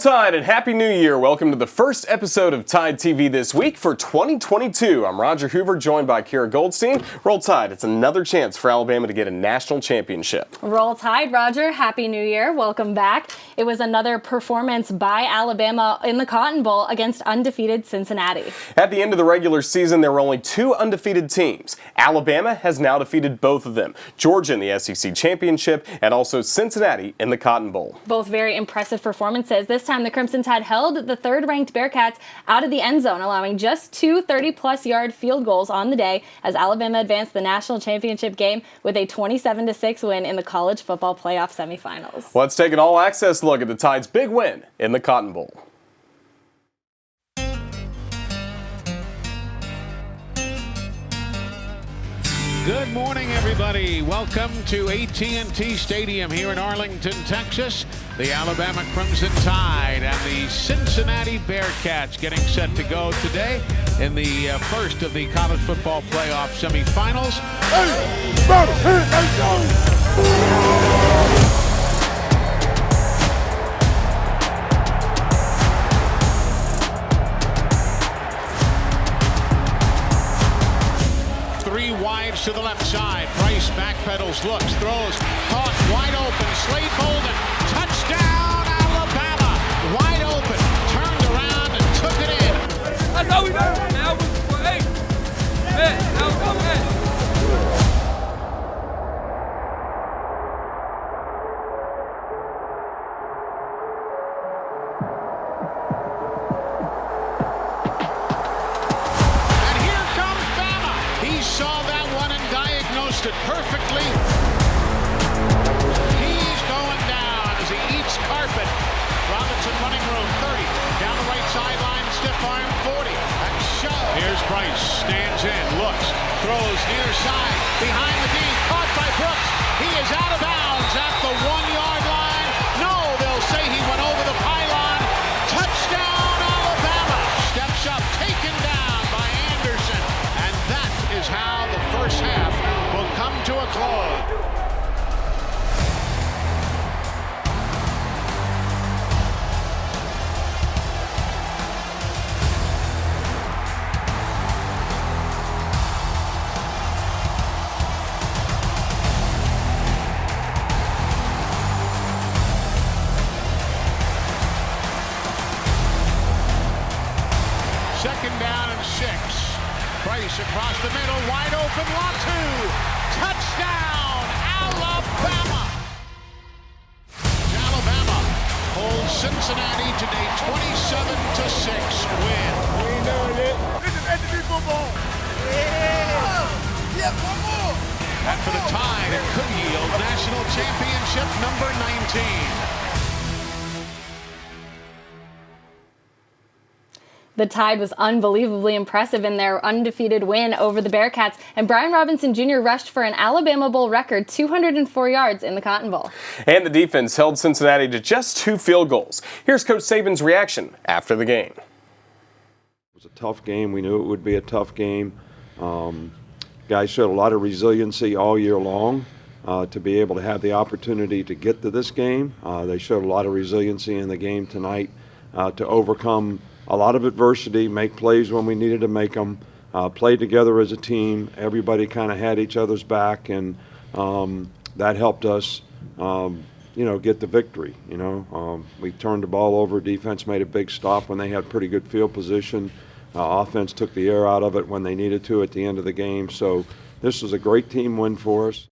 Tide and Happy New Year. Welcome to the first episode of Tide TV this week for 2022. I'm Roger Hoover, joined by Kira Goldstein. Roll Tide, it's another chance for Alabama to get a national championship. Roll Tide, Roger. Happy New Year. Welcome back. It was another performance by Alabama in the Cotton Bowl against undefeated Cincinnati. At the end of the regular season, there were only two undefeated teams. Alabama has now defeated both of them, Georgia in the SEC championship and also Cincinnati in the Cotton Bowl. Both very impressive performances. This time, the Crimson Tide held the third-ranked Bearcats out of the end zone, allowing just two 30-plus yard field goals on the day as Alabama advanced the national championship game with a 27-6 win in the college football playoff semifinals. Let's take an all-access look at the Tide's big win in the Cotton Bowl. Good morning, everybody. Welcome to AT&T Stadium here in Arlington, Texas. The Alabama Crimson Tide and the Cincinnati Bearcats getting set to go today in the first of the college football playoff semifinals. Three wides to the left side. Bryce backpedals, looks, throws, caught, wide open. Slade Bolden, touchdown, Alabama. Wide open, turned around and took it in. That's all we got. Now we're 8. Man, now we're 8. It perfectly. He's going down as he eats carpet. Robinson running room 30 down the right sideline, stiff arm 40 and shove. Here's Bryce, stands in, looks, throws near side behind the D, caught by Brooks. He is out of bounds at the 1-yard line. No, they'll say he went over the pylon. Touchdown, Alabama. Steps up, taken down by Anderson, and that is how the first half will come to a close. Second down and 6. Bryce across the middle, wide open, Latu. Touchdown, Alabama. Alabama holds Cincinnati to a 27-6 win. We know it. This is SEC football. Yeah, one more. And for the Tide, it could yield national championship number 19. The Tide was unbelievably impressive in their undefeated win over the Bearcats, and Brian Robinson Jr. rushed for an Alabama Bowl record 204 yards in the Cotton Bowl. And the defense held Cincinnati to just 2 field goals. Here's Coach Saban's reaction after the game. It was a tough game. We knew it would be a tough game. Guys showed a lot of resiliency all year long to be able to have the opportunity to get to this game. They showed a lot of resiliency in the game tonight to overcome a lot of adversity, make plays when we needed to make them, play together as a team. Everybody kind of had each other's back, and that helped us, get the victory. We turned the ball over. Defense made a big stop when they had pretty good field position. Offense took the air out of it when they needed to at the end of the game. So this was a great team win for us.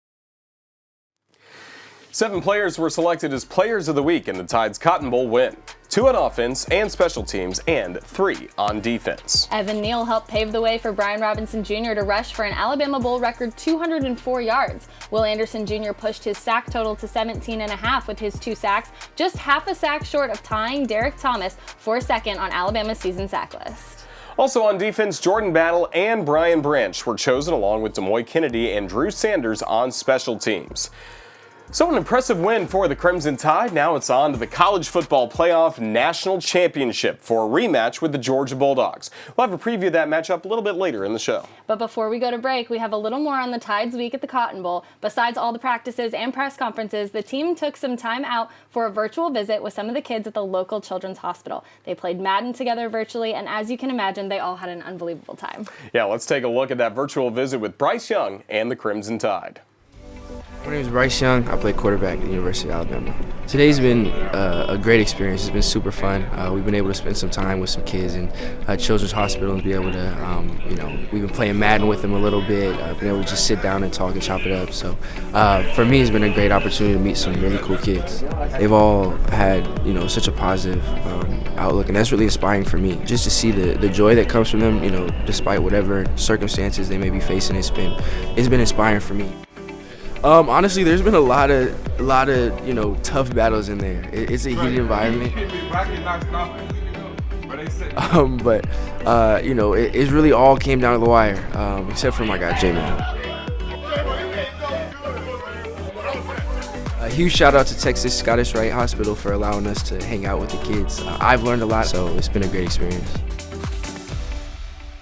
7 players were selected as Players of the Week in the Tide's Cotton Bowl win. 2 on offense and special teams, and 3 on defense. Evan Neal helped pave the way for Brian Robinson Jr. to rush for an Alabama Bowl record 204 yards. Will Anderson Jr. pushed his sack total to 17.5 with his 2 sacks, just half a sack short of tying Derek Thomas for second on Alabama's season sack list. Also on defense, Jordan Battle and Brian Branch were chosen along with Demoy Kennedy and Drew Sanders on special teams. So an impressive win for the Crimson Tide. Now it's on to the College Football Playoff National Championship for a rematch with the Georgia Bulldogs. We'll have a preview of that matchup a little bit later in the show. But before we go to break, we have a little more on the Tide's week at the Cotton Bowl. Besides all the practices and press conferences, the team took some time out for a virtual visit with some of the kids at the local children's hospital. They played Madden together virtually, and as you can imagine, they all had an unbelievable time. Yeah, let's take a look at that virtual visit with Bryce Young and the Crimson Tide. My name is Bryce Young. I play quarterback at the University of Alabama. Today's been a great experience. It's been super fun. We've been able to spend some time with some kids in Children's Hospital and be able to, we've been playing Madden with them a little bit, been able to just sit down and talk and chop it up. So for me, it's been a great opportunity to meet some really cool kids. They've all had, such a positive outlook, and that's really inspiring for me. Just to see the joy that comes from them, despite whatever circumstances they may be facing, it's been inspiring for me. Honestly, there's been a lot of tough battles in there. It's a heated environment. But it really all came down to the wire, except for my guy J-Man. A huge shout out to Texas Scottish Rite Hospital for allowing us to hang out with the kids. I've learned a lot, so it's been a great experience.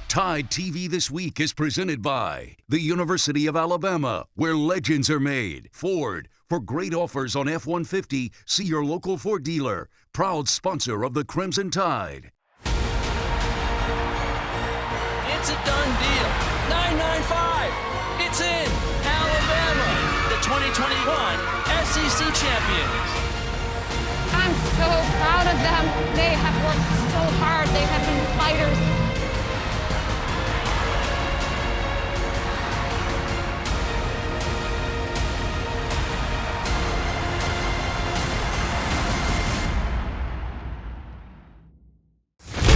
TideTV This Week is presented by the University of Alabama, where legends are made. Ford, for great offers on F-150, see your local Ford dealer. Proud sponsor of the Crimson Tide. It's a done deal. 995. It's in. Alabama, the 2021 SEC champions. I'm so proud of them. They have worked so hard. They have been fighters.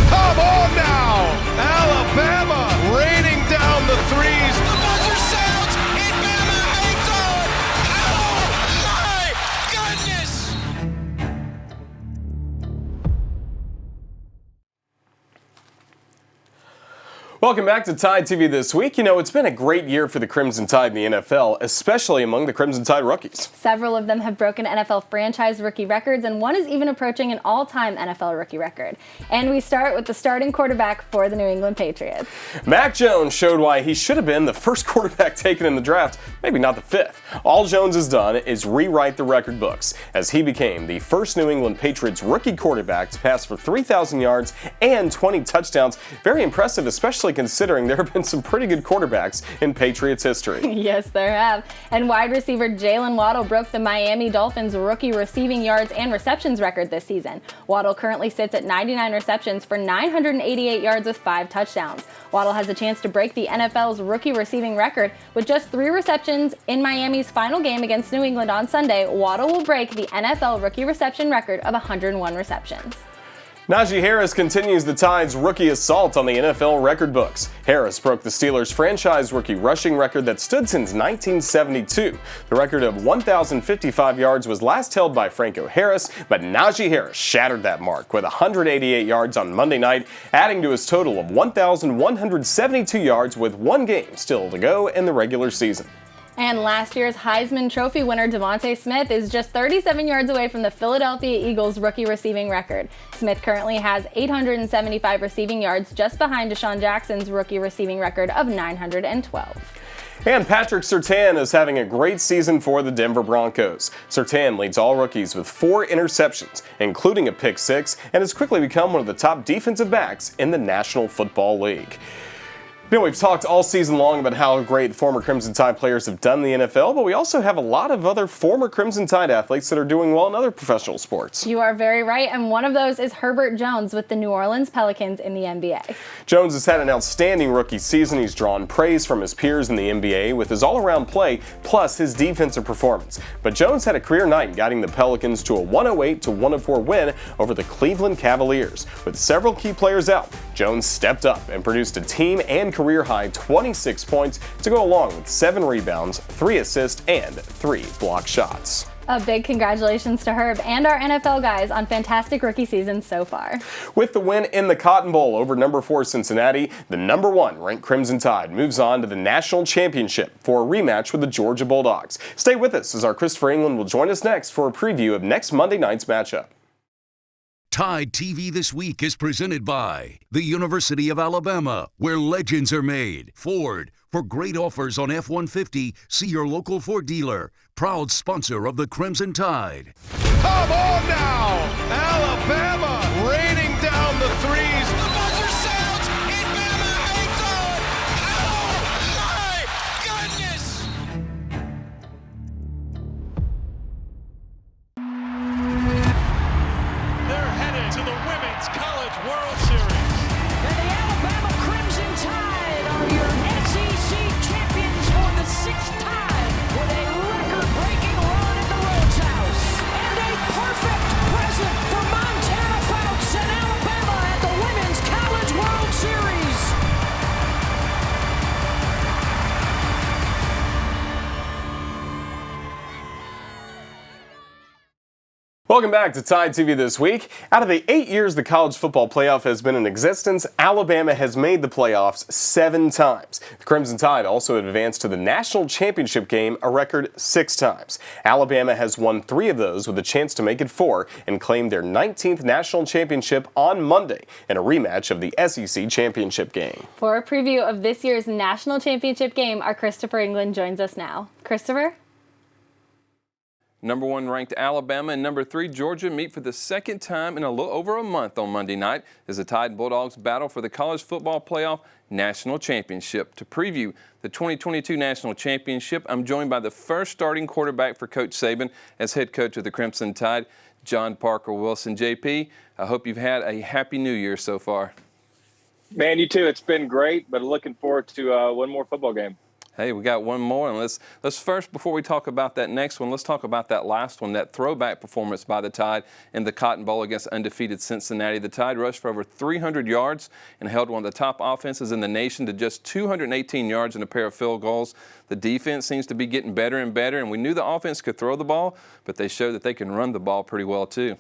Come on now! Alabama raining down the threes. The buzzer sounds, and Bama hangs on. Oh, my goodness! Welcome back to Tide TV This Week. It's been a great year for the Crimson Tide in the NFL, especially among the Crimson Tide rookies. Several of them have broken NFL franchise rookie records, and one is even approaching an all-time NFL rookie record. And we start with the starting quarterback for the New England Patriots. Mac Jones showed why he should have been the first quarterback taken in the draft, maybe not the fifth. All Jones has done is rewrite the record books, as he became the first New England Patriots rookie quarterback to pass for 3,000 yards and 20 touchdowns. Very impressive, especially considering there have been some pretty good quarterbacks in Patriots history. Yes, there have. And wide receiver Jalen Waddle broke the Miami Dolphins rookie receiving yards and receptions record this season. Waddle currently sits at 99 receptions for 988 yards with 5 touchdowns. Waddle has a chance to break the NFL's rookie receiving record with just 3 receptions in Miami's final game against New England on Sunday. Waddle will break the NFL rookie reception record of 101 receptions. Najee Harris continues the Tide's rookie assault on the NFL record books. Harris broke the Steelers' franchise rookie rushing record that stood since 1972. The record of 1,055 yards was last held by Franco Harris, but Najee Harris shattered that mark with 188 yards on Monday night, adding to his total of 1,172 yards with 1 game still to go in the regular season. And last year's Heisman Trophy winner Devontae Smith is just 37 yards away from the Philadelphia Eagles rookie receiving record. Smith currently has 875 receiving yards, just behind Deshaun Jackson's rookie receiving record of 912. And Patrick Surtain is having a great season for the Denver Broncos. Surtain leads all rookies with 4 interceptions, including a pick 6, and has quickly become one of the top defensive backs in the National Football League. We've talked all season long about how great former Crimson Tide players have done in the NFL, but we also have a lot of other former Crimson Tide athletes that are doing well in other professional sports. You are very right, and one of those is Herbert Jones with the New Orleans Pelicans in the NBA. Jones has had an outstanding rookie season. He's drawn praise from his peers in the NBA with his all-around play, plus his defensive performance. But Jones had a career night, guiding the Pelicans to a 108-104 win over the Cleveland Cavaliers. With several key players out, Jones stepped up and produced a team and career-high 26 points to go along with 7 rebounds, 3 assists, and 3 block shots. A big congratulations to Herb and our NFL guys on fantastic rookie seasons so far. With the win in the Cotton Bowl over number 4 Cincinnati, the number 1 ranked Crimson Tide moves on to the national championship for a rematch with the Georgia Bulldogs. Stay with us as our Christopher England will join us next for a preview of next Monday night's matchup. TideTV This Week is presented by the University of Alabama, where legends are made. Ford, for great offers on F-150, see your local Ford dealer. Proud sponsor of the Crimson Tide. Come on now! Alabama raining down the threes. The buzzer sounds, and Bama hangs on! Oh, my goodness! They're headed to the Women's College World Series. And the Alabama Crimson Tide are your SEC champions for the 6th time with a record-breaking run at the Rhodes House. And a perfect present for Montana Fouts and Alabama at the Women's College World Series. Welcome back to Tide TV This Week. Out of the 8 years the college football playoff has been in existence, Alabama has made the playoffs 7 times. The Crimson Tide also advanced to the national championship game a record 6 times. Alabama has won 3 of those with a chance to make it 4 and claim their 19th national championship on Monday in a rematch of the SEC championship game. For a preview of this year's national championship game, our Christopher England joins us now. Christopher? Number 1 ranked Alabama and number 3 Georgia meet for the second time in a little over a month on Monday night as the Tide Bulldogs battle for the college football playoff national championship. To preview the 2022 national championship, I'm joined by the first starting quarterback for Coach Saban as head coach of the Crimson Tide, John Parker Wilson. JP, I hope you've had a happy new year so far. Man, you too. It's been great, but looking forward to one more football game. Hey, we got one more, and let's first, before we talk about that next one, let's talk about that last one, that throwback performance by the Tide in the Cotton Bowl against undefeated Cincinnati. The Tide rushed for over 300 yards and held one of the top offenses in the nation to just 218 yards and a pair of field goals. The defense seems to be getting better and better, and we knew the offense could throw the ball, but they showed that they can run the ball pretty well too.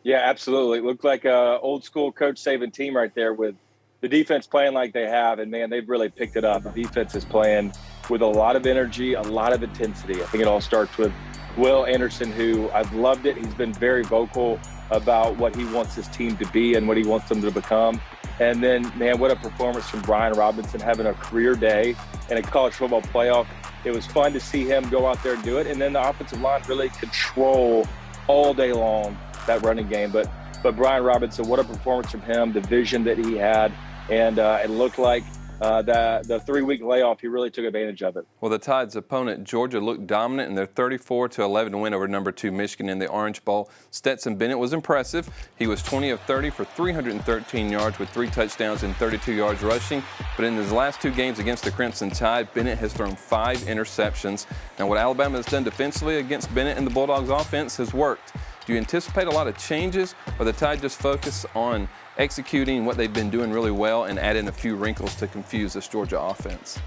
Yeah, absolutely. It looked like a old school Coach Saban team right there with the defense playing like they have, and man, they've really picked it up. The defense is playing with a lot of energy, a lot of intensity. I think it all starts with Will Anderson, who I've loved it. He's been very vocal about what he wants his team to be and what he wants them to become. And then, man, what a performance from Brian Robinson, having a career day in a college football playoff. It was fun to see him go out there and do it. And then the offensive line really control all day long that running game. But Brian Robinson, what a performance from him, the vision that he had. And it looked like the 3-week layoff, he really took advantage of it. Well, the Tide's opponent, Georgia, looked dominant in their 34-11 win over number 2 Michigan in the Orange Bowl. Stetson Bennett was impressive. He was 20 of 30 for 313 yards with 3 touchdowns and 32 yards rushing. But in his last 2 games against the Crimson Tide, Bennett has thrown 5 interceptions. Now, what Alabama has done defensively against Bennett and the Bulldogs offense has worked. Do you anticipate a lot of changes, or the Tide just focus on executing what they've been doing really well and add in a few wrinkles to confuse this Georgia offense?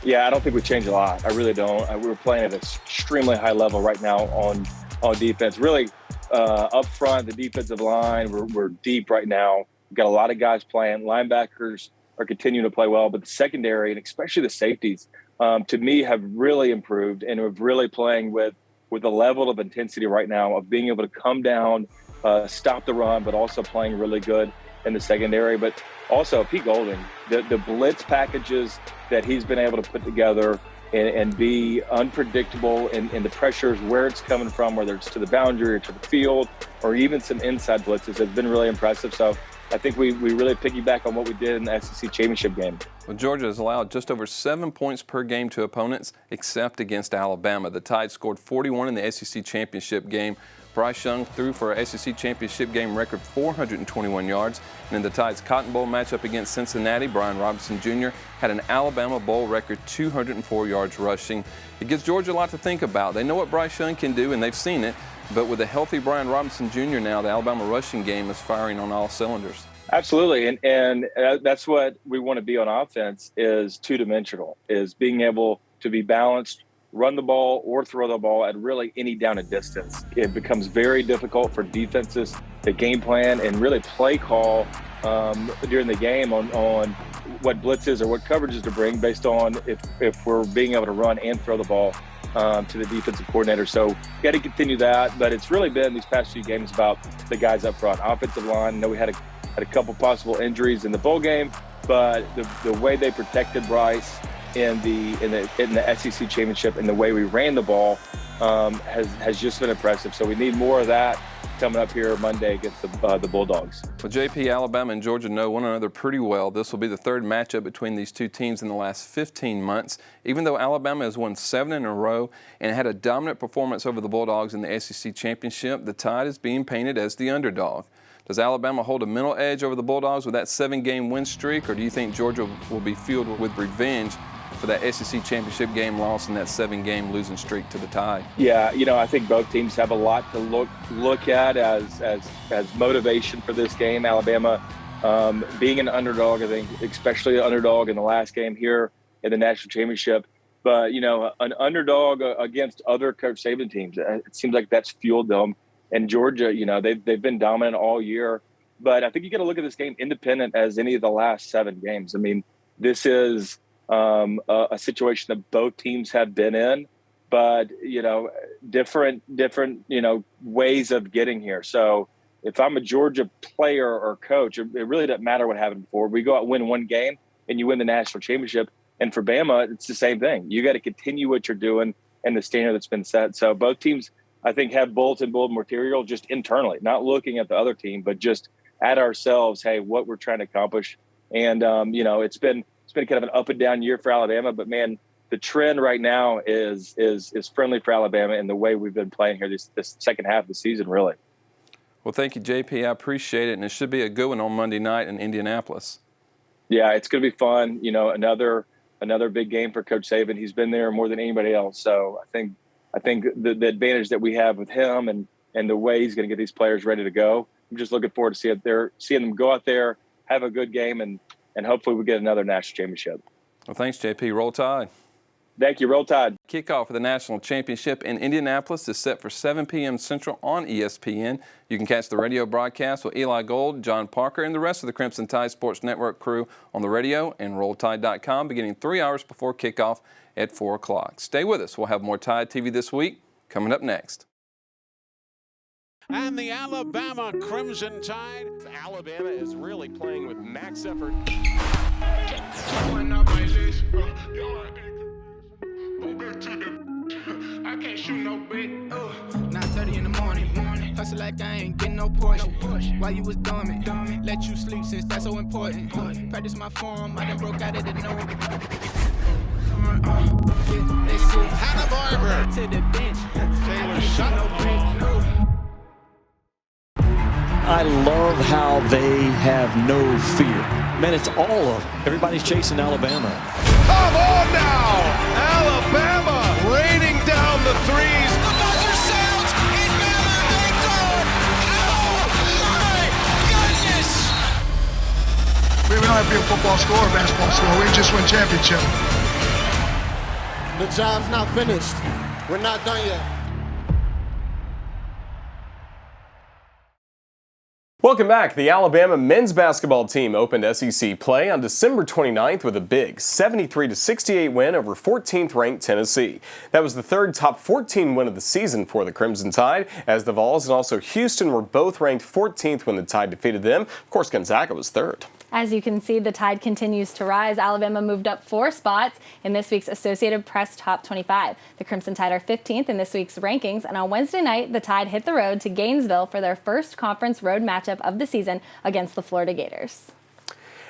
Yeah, I don't think we changed a lot. I really don't. We're playing at an extremely high level right now on defense. Really, up front, the defensive line, we're deep right now. We've got a lot of guys playing. Linebackers are continuing to play well, but the secondary, and especially the safeties, to me, have really improved and are really playing with a level of intensity right now of being able to come down, stop the run, but also playing really good in the secondary. But also Pete Golding, the blitz packages that he's been able to put together and be unpredictable in the pressures, where it's coming from, whether it's to the boundary or to the field or even some inside blitzes, has been really impressive. So I think we really piggyback on what we did in the SEC championship game. Well, Georgia has allowed just over 7 points per game to opponents, except against Alabama. The Tide scored 41 in the SEC championship game. Bryce Young threw for an SEC championship game record 421 yards. And in the Tide's Cotton Bowl matchup against Cincinnati, Brian Robinson Jr. had an Alabama Bowl record 204 yards rushing. It gives Georgia a lot to think about. They know what Bryce Young can do, and they've seen it. But with a healthy Brian Robinson Jr. now, the Alabama rushing game is firing on all cylinders. Absolutely, and that's what we want to be on offense, is two-dimensional, is being able to be balanced, run the ball or throw the ball at really any down and distance. It becomes very difficult for defenses to game plan and really play call during the game on what blitzes or what coverages to bring based on if we're being able to run and throw the ball to the defensive coordinator. So got to continue that, but it's really been these past few games about the guys up front. Offensive line, I know we had a couple possible injuries in the bowl game, but the way they protected Bryce in the SEC championship and the way we ran the ball has just been impressive. So we need more of that coming up here Monday against the Bulldogs. Well, JP, Alabama and Georgia know one another pretty well. This will be the third matchup between these two teams in the last 15 months. Even though Alabama has won 7 in a row and had a dominant performance over the Bulldogs in the SEC championship, the Tide is being painted as the underdog. Does Alabama hold a mental edge over the Bulldogs with that 7-game win streak, or do you think Georgia will be fueled with revenge for that SEC championship game loss and that 7-game losing streak to the Tide? Yeah, I think both teams have a lot to look at as motivation for this game. Alabama being an underdog, I think, especially an underdog in the last game here in the national championship. But an underdog against other Coach Saban teams, it seems like that's fueled them. And Georgia, they've been dominant all year. But I think you got to look at this game independent as any of the last 7 games. I mean, this is a situation that both teams have been in, but different ways of getting here. So if I'm a Georgia player or coach, it really doesn't matter what happened before. We go out and win 1 game and you win the national championship. And for Bama, it's the same thing. You got to continue what you're doing and the standard that's been set. So both teams, I think, have bulletin board material just internally, not looking at the other team, but just at ourselves. Hey, what we're trying to accomplish. And it's been kind of an up and down year for Alabama, but man, the trend right now is friendly for Alabama in the way we've been playing here this second half of the season, really. Well, thank you, JP. I appreciate it, and it should be a good one on Monday night in Indianapolis. Yeah, it's going to be fun. Another big game for Coach Saban. He's been there more than anybody else. So I think the advantage that we have with him and the way he's going to get these players ready to go, I'm just looking forward to seeing them go out there, have a good game, and hopefully we get another national championship. Well, thanks, JP. Roll Tide. Thank you. Roll Tide. Kickoff for the national championship in Indianapolis is set for 7 p.m. Central on ESPN. You can catch the radio broadcast with Eli Gold, John Parker, and the rest of the Crimson Tide Sports Network crew on the radio and RollTide.com beginning 3 hours before kickoff at 4 o'clock. Stay with us. We'll have more Tide TV this week coming up next. And the Alabama Crimson Tide. Alabama is really playing with max effort. I can't shoot no brick. 9:30 in the morning. Hustle like I ain't getting no portion. While you was dormant, let you sleep since that's so important. Practice my form, I done broke out of the no. Hannah Barber to the bench. Taylor shot. I love how they have no fear. Man, it's all of them. Everybody's chasing Alabama. Come on now! Alabama raining down the threes. The buzzer sounds in Bama Hector. Oh my goodness! We don't have to be a football score or a basketball score. We just win championship. The job's not finished. We're not done yet. Welcome back. The Alabama men's basketball team opened SEC play on December 29th with a big 73-68 win over 14th-ranked Tennessee. That was the third top 14 win of the season for the Crimson Tide, as the Vols and also Houston were both ranked 14th when the Tide defeated them. Of course, Gonzaga was third. As you can see, the Tide continues to rise. Alabama moved up 4 spots in this week's Associated Press Top 25. The Crimson Tide are 15th in this week's rankings, and on Wednesday night, the Tide hit the road to Gainesville for their first conference road matchup of the season against the Florida Gators.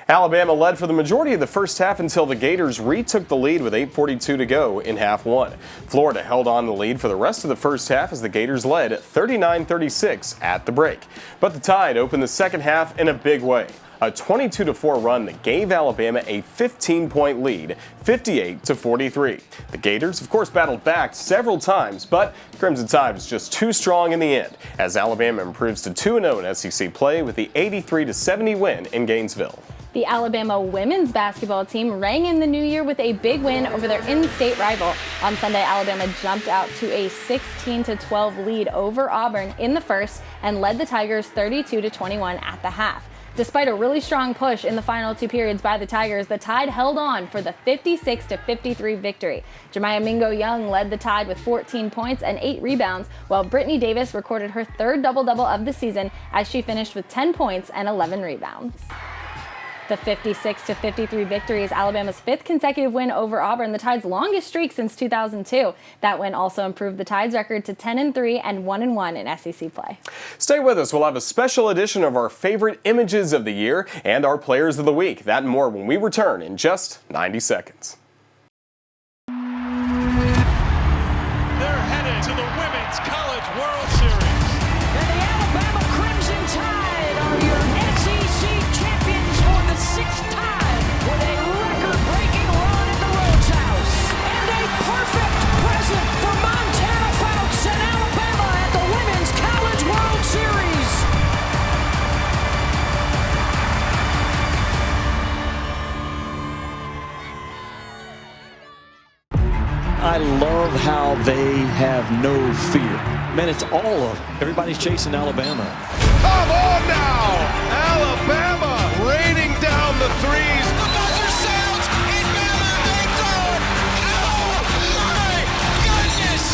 Alabama led for the majority of the first half until the Gators retook the lead with 8:42 to go in half one. Florida held on the lead for the rest of the first half as the Gators led 39-36 at the break. But the Tide opened the second half in a big way. A 22-4 run that gave Alabama a 15-point lead, 58-43. The Gators, of course, battled back several times, but Crimson Tide was just too strong in the end, as Alabama improves to 2-0 in SEC play with the 83-70 win in Gainesville. The Alabama women's basketball team rang in the new year with a big win over their in-state rival. On Sunday, Alabama jumped out to a 16-12 lead over Auburn in the first and led the Tigers 32-21 at the half. Despite a really strong push in the final two periods by the Tigers, the Tide held on for the 56-53 victory. Jemiah Mingo-Young led the Tide with 14 points and 8 rebounds, while Brittany Davis recorded her third double-double of the season as she finished with 10 points and 11 rebounds. The 56-53 victory is Alabama's 5th consecutive win over Auburn, the Tide's longest streak since 2002. That win also improved the Tide's record to 10-3 and 1-1 in SEC play. Stay with us. We'll have a special edition of our favorite images of the year and our players of the week. That and more when we return in just 90 seconds. They're headed to the Women's College World Series. And the Alabama Crimson Tide are your SEC champions for the 6th time with a record-breaking run at the Rhodes House. And a perfect present for Montana Fouts and Alabama at the Women's College World Series. I love how they have no fear. Man, it's all of them. Everybody's chasing Alabama. Come on now! Alabama raining down the threes. The buzzer sounds, and Bama hangs on. Oh, my goodness!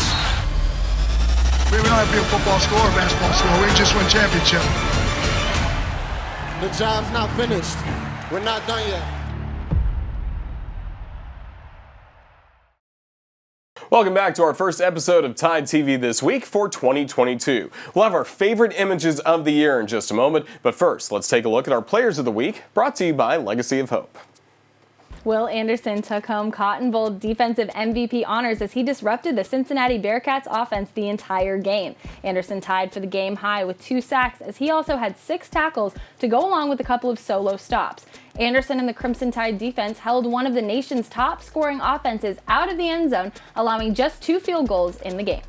We don't have to be a football score or basketball score. We just win championship. The job's not finished. We're not done yet. Welcome back to our first episode of Tide TV this week for 2022. We'll have our favorite images of the year in just a moment, but first, let's take a look at our players of the week, brought to you by Legacy of Hope. Will Anderson took home Cotton Bowl defensive MVP honors as he disrupted the Cincinnati Bearcats offense the entire game. Anderson tied for the game high with 2 sacks as he also had 6 tackles to go along with a couple of solo stops. Anderson and the Crimson Tide defense held one of the nation's top scoring offenses out of the end zone, allowing just 2 field goals in the game.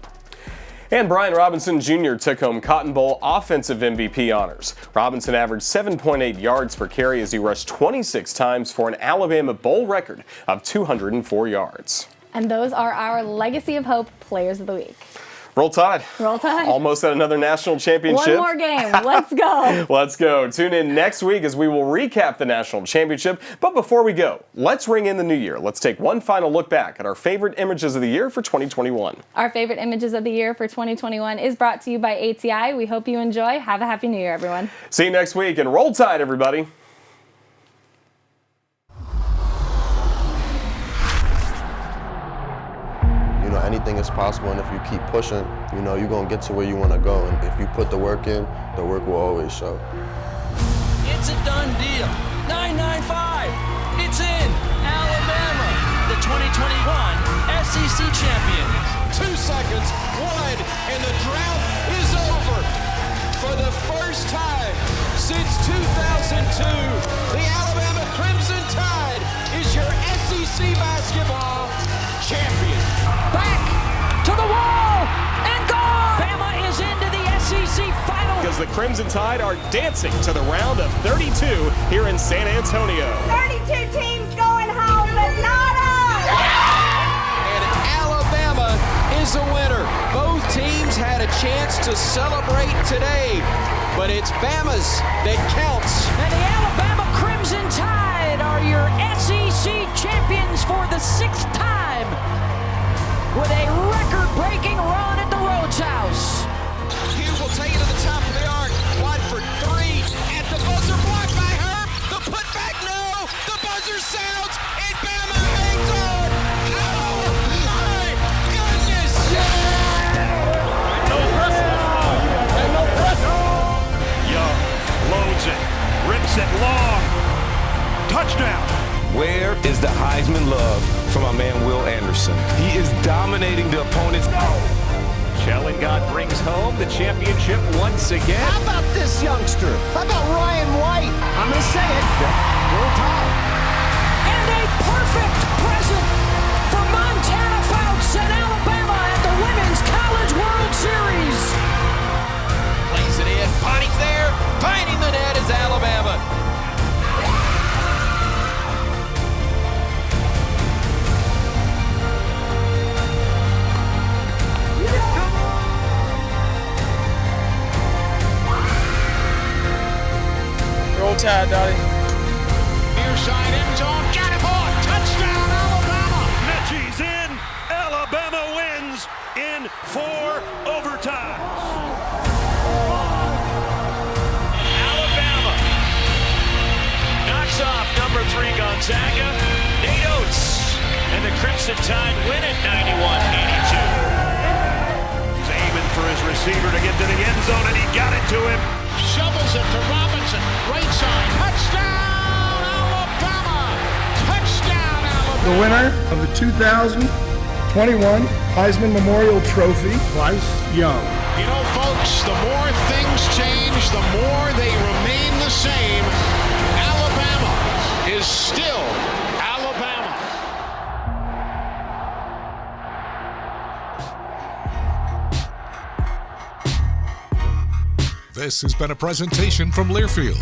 And Brian Robinson Jr. took home Cotton Bowl offensive MVP honors. Robinson averaged 7.8 yards per carry as he rushed 26 times for an Alabama Bowl record of 204 yards. And those are our Legacy of Hope players of the week. Roll Tide. Roll Tide. Almost at another national championship. One more game. Let's go. Let's go. Tune in next week as we will recap the national championship. But before we go, let's ring in the new year. Let's take one final look back at our favorite images of the year for 2021. Our favorite images of the year for 2021 is brought to you by ATI. We hope you enjoy. Have a happy new year, everyone. See you next week, and Roll Tide, everybody. Anything is possible, and if you keep pushing, you're going to get to where you want to go. And if you put the work in, the work will always show. It's a done deal. 995. It's in. Alabama, the 2021 SEC champions. 2 seconds, 1, and the drought is over. For the first time since 2002, the Alabama Crimson Tide is your SEC basketball champion. Back to the wall and gone. Bama is into the SEC final. Because the Crimson Tide are dancing to the round of 32 here in San Antonio. 32 teams going home, but not us. And Alabama is a winner. Both teams had a chance to celebrate today, but it's Bama's that counts. And the Alabama Crimson Tide are your SEC champions for the 6th time with a record-breaking run at the Rhodes House. Hughes will take it to the top of the arc. Watford 3 at the buzzer, blocked by her. The putback, no. The buzzer sounds, and Bama hangs on. Oh, my goodness. No pressure. And no pressure. Young loads it, rips it long. Touchdown. Where is the Heisman love from our man Will Anderson? He is dominating the opponents. Chellinghott brings home the championship once again. How about this youngster? How about Ryan White? I'm going to say it. Roll Tide. And a perfect present for Montana Fouts and Alabama at the Women's College World Series. Plays it in. Bonnie's there. Finding the net is Alabama. side, Dottie. Near side end zone. Got it hard. Touchdown, Alabama. Mechie's in. Alabama wins in 4 overtimes. Alabama knocks off number 3 Gonzaga. Nate Oates and the Crimson Tide win it 91-82. He's aiming for his receiver to get to the end zone, and he got it to him. Shovels it to Robinson. Right side. Touchdown, Alabama. Touchdown, Alabama. The winner of the 2021 Heisman Memorial Trophy, Bryce Young. You know, folks, the more things change, the more they remain the same. Alabama is still Alabama. This has been a presentation from Learfield,